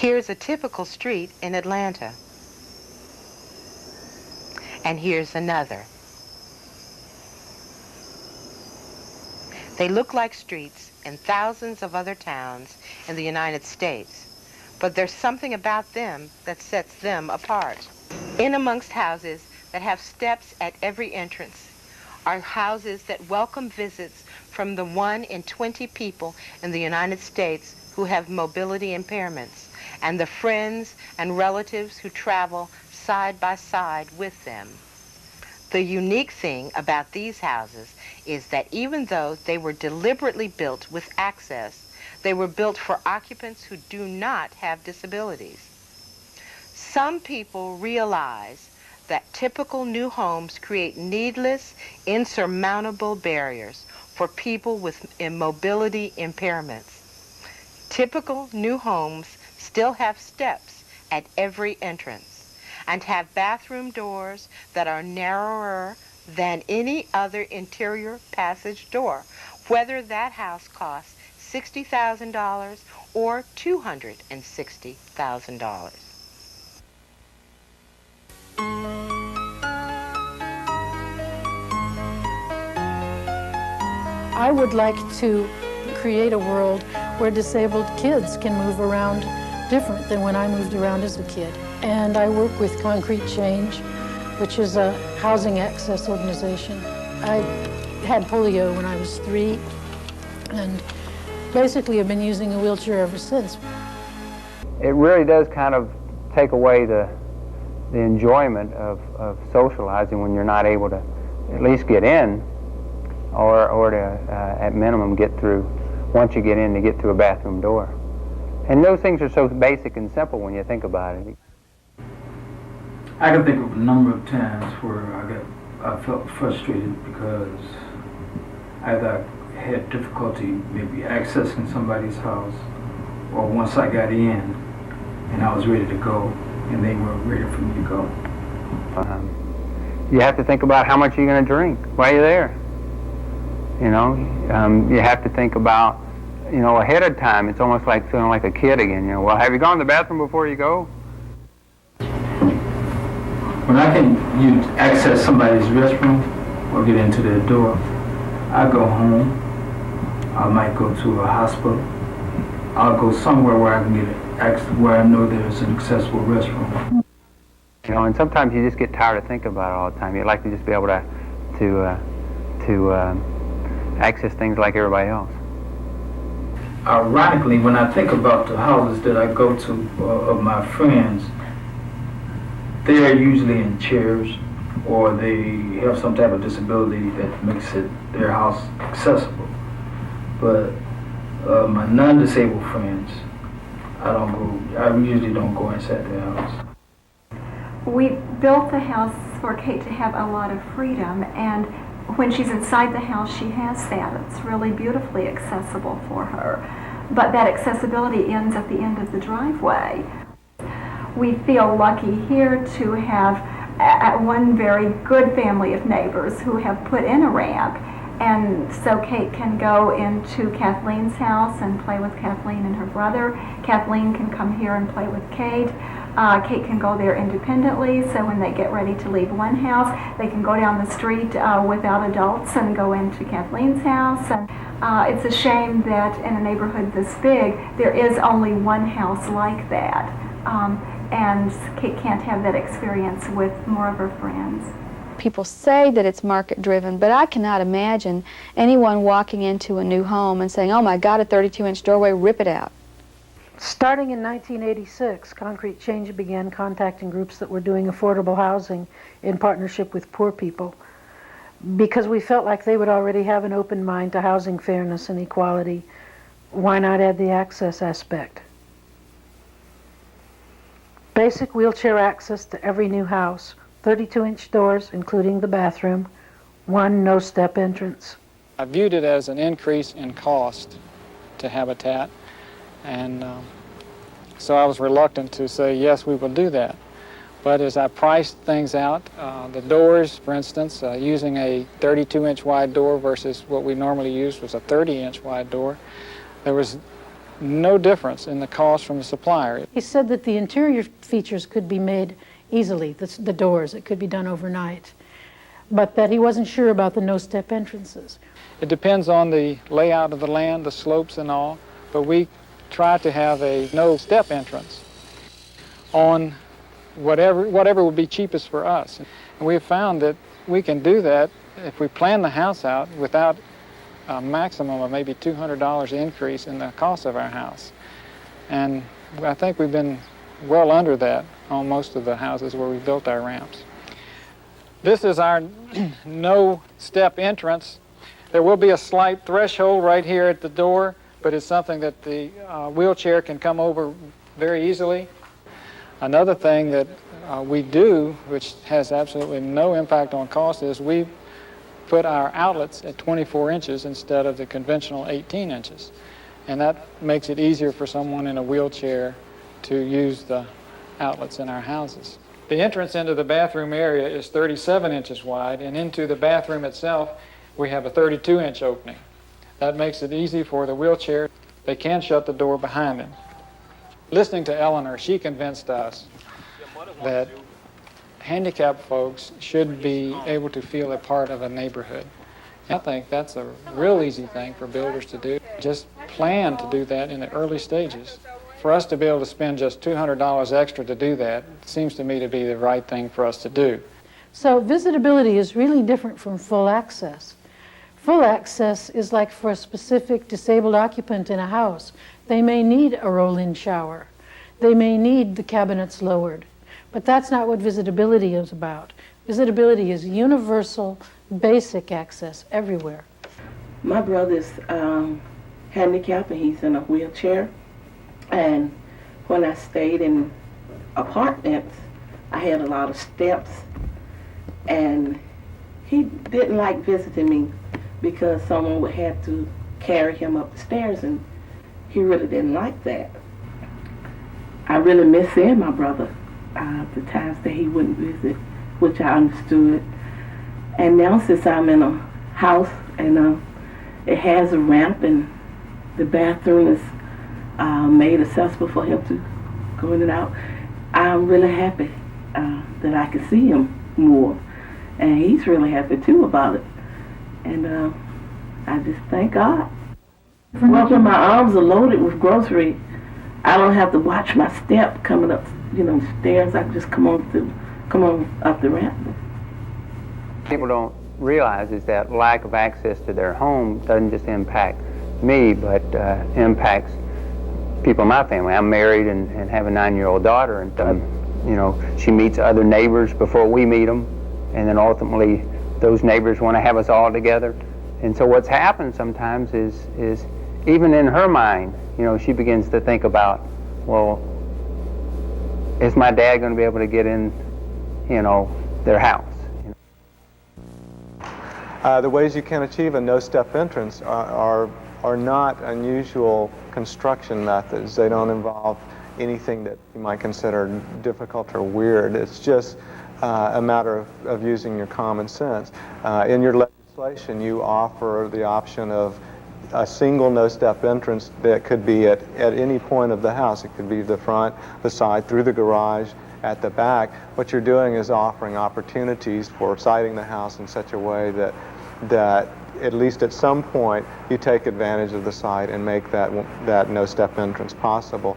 Here's a typical street in Atlanta. And here's another. They look like streets in thousands of other towns in the United States, but there's something about them that sets them apart. In amongst houses that have steps at every entrance are houses that welcome visits from the 1 in 20 people in the United States who have mobility impairments, and the friends and relatives who travel side by side with them. The unique thing about these houses is that even though they were deliberately built with access, they were built for occupants who do not have disabilities. Some people realize that typical new homes create needless, insurmountable barriers for people with mobility impairments. Typical new homes still have steps at every entrance and have bathroom doors that are narrower than any other interior passage door, whether that house costs $60,000 or $260,000. I would like to create a world where disabled kids can move around different than when I moved around as a kid. And I work with Concrete Change, which is a housing access organization. I had polio when I was 3, and basically have been using a wheelchair ever since. It really does kind of take away the enjoyment of socializing when you're not able to at least get in, or to, at minimum, get through, once you get in, to get through a bathroom door. And those things are so basic and simple when you think about it. I can think of a number of times where I felt frustrated because either I had difficulty maybe accessing somebody's house, or once I got in and I was ready to go and they weren't ready for me to go. You have to think about how much you're going to drink while you're there. You know, you have to think about, you know, ahead of time. It's almost like feeling like a kid again. You know, well, have you gone to the bathroom before you go? When I can access somebody's restroom or get into their door, I go home. I might go to a hospital. I'll go somewhere where I can get where I know there's an accessible restroom. You know, and sometimes you just get tired of thinking about it all the time. You'd like to just be able to access things like everybody else. Ironically, when I think about the houses that I go to of my friends, they are usually in chairs, or they have some type of disability that makes their house accessible. But my non-disabled friends, I usually don't go inside their house. We built the house for Kate to have a lot of freedom, and when she's inside the house, she has that. It's really beautifully accessible for her. But that accessibility ends at the end of the driveway. We feel lucky here to have one very good family of neighbors who have put in a ramp, and so Kate can go into Kathleen's house and play with Kathleen and her brother. Kathleen can come here and play with Kate. Kate can go there independently, so when they get ready to leave one house, they can go down the street without adults and go into Kathleen's house. And it's a shame that in a neighborhood this big, there is only one house like that. And Kate can't have that experience with more of her friends. People say that it's market-driven, but I cannot imagine anyone walking into a new home and saying, oh my God, a 32-inch doorway, rip it out. Starting in 1986, Concrete Change began contacting groups that were doing affordable housing in partnership with poor people, because we felt like they would already have an open mind to housing fairness and equality. Why not add the access aspect? Basic wheelchair access to every new house, 32-inch doors, including the bathroom, one no-step entrance. I viewed it as an increase in cost to Habitat, and so I was reluctant to say, yes, we will do that. But as I priced things out, the doors, for instance, using a 32-inch wide door versus what we normally use was a 30-inch wide door, there was no difference in the cost from the supplier. He said that the interior features could be made easily, the doors, it could be done overnight, but that he wasn't sure about the no-step entrances. It depends on the layout of the land, the slopes and all, but we try to have a no-step entrance on whatever would be cheapest for us. And we have found that we can do that if we plan the house out without a maximum of maybe $200 increase in the cost of our house. And I think we've been well under that on most of the houses where we built our ramps. This is our no-step entrance. There will be a slight threshold right here at the door, but it's something that the wheelchair can come over very easily. Another thing that we do, which has absolutely no impact on cost, is we put our outlets at 24 inches instead of the conventional 18 inches. And that makes it easier for someone in a wheelchair to use the outlets in our houses. The entrance into the bathroom area is 37 inches wide, and into the bathroom itself we have a 32-inch opening. That makes it easy for the wheelchair. They can shut the door behind them. Listening to Eleanor, she convinced us that handicapped folks should be able to feel a part of a neighborhood. I think that's a real easy thing for builders to do. Just plan to do that in the early stages. For us to be able to spend just $200 extra to do that seems to me to be the right thing for us to do. So visitability is really different from full access. Full access is like for a specific disabled occupant in a house. They may need a roll-in shower. They may need the cabinets lowered. But that's not what visitability is about. Visitability is universal, basic access everywhere. My brother's handicapped and he's in a wheelchair. And when I stayed in apartments, I had a lot of steps. And he didn't like visiting me because someone would have to carry him up the stairs, and he really didn't like that. I really miss seeing my brother. The times that he wouldn't visit, which I understood. And now since I'm in a house and it has a ramp and the bathroom is made accessible for him to go in and out, I'm really happy that I can see him more. And he's really happy too about it. And I just thank God. Well, when my arms are loaded with groceries, I don't have to watch my step coming up, stairs. I can just come on up the ramp. People don't realize is that lack of access to their home doesn't just impact me, but impacts people in my family. I'm married and have a 9-year-old daughter, and she meets other neighbors before we meet them, and then ultimately those neighbors want to have us all together. And so what's happened sometimes is even in her mind, she begins to think about, well, is my dad going to be able to get in, their house? The ways you can achieve a no-step entrance are not unusual construction methods. They don't involve anything that you might consider difficult or weird. It's just a matter of using your common sense. In your legislation, you offer the option of a single no-step entrance that could be at any point of the house. It could be the front, the side, through the garage, at the back. What you're doing is offering opportunities for siting the house in such a way that at least at some point you take advantage of the site and make that no-step entrance possible.